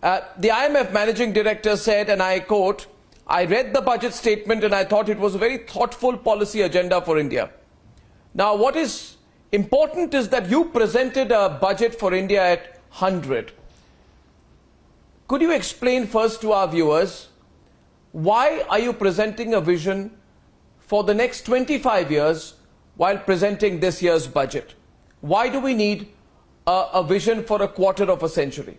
The IMF managing director said, and I quote, "I read the budget statement and I thought it was a very thoughtful policy agenda for India." Now, what is important is that you presented a budget for India at 100. Could you explain first to our viewers, why are you presenting a vision for the next 25 years while presenting this year's budget? Why do we need a vision for a quarter of a century?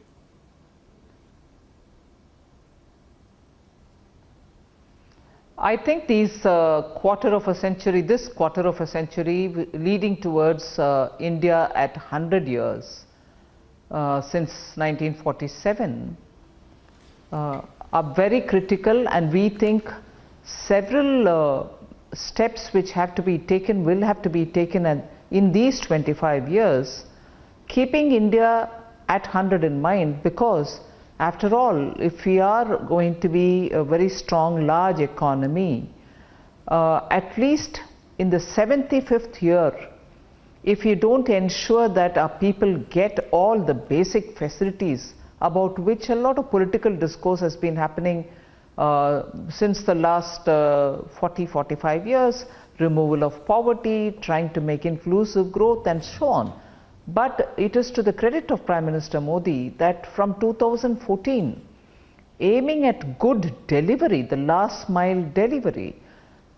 I think this quarter of a century leading towards India at 100 years since 1947 are very critical, and we think several steps which have to be taken will have to be taken in these 25 years, keeping India at 100 in mind, because after all, if we are going to be a very strong, large economy, at least in the 75th year, if you don't ensure that our people get all the basic facilities about which a lot of political discourse has been happening since the last 40-45 years, removal of poverty, trying to make inclusive growth and so on. But it is to the credit of Prime Minister Modi that from 2014, aiming at good delivery, the last mile delivery,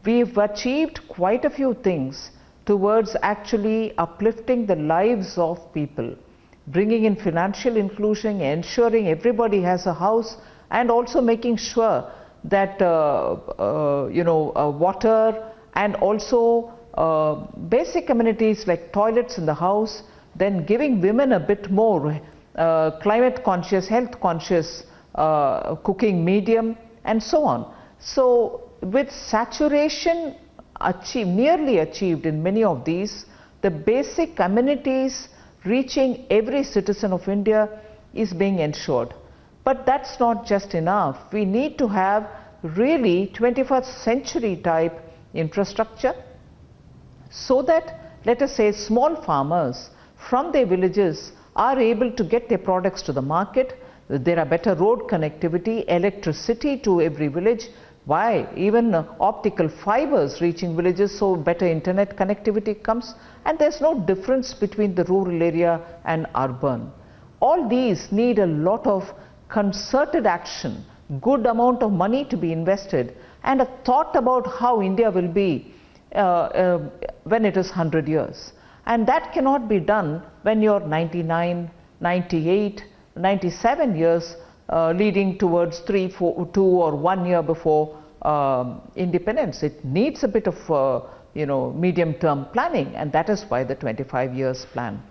we've achieved quite a few things towards actually uplifting the lives of people, bringing in financial inclusion, ensuring everybody has a house, and also making sure that water and also basic amenities like toilets in the house, then giving women a bit more climate conscious, health conscious cooking medium, and so on. So with saturation nearly achieved in many of these, the basic amenities reaching every citizen of India is being ensured. But that's not just enough. We need to have really 21st century type infrastructure, so that, let us say, small farmers from their villages are able to get their products to the market. There are better road connectivity, electricity to every village. Why? Even optical fibers reaching villages, so better internet connectivity comes, and there's no difference between the rural area and urban. All these need a lot of concerted action, good amount of money to be invested, and a thought about how India will be when it is 100 years. And that cannot be done when you're 99, 98, 97 years leading towards 2 or 1 year before independence. It needs a bit of medium-term planning, and that is why the 25 years plan.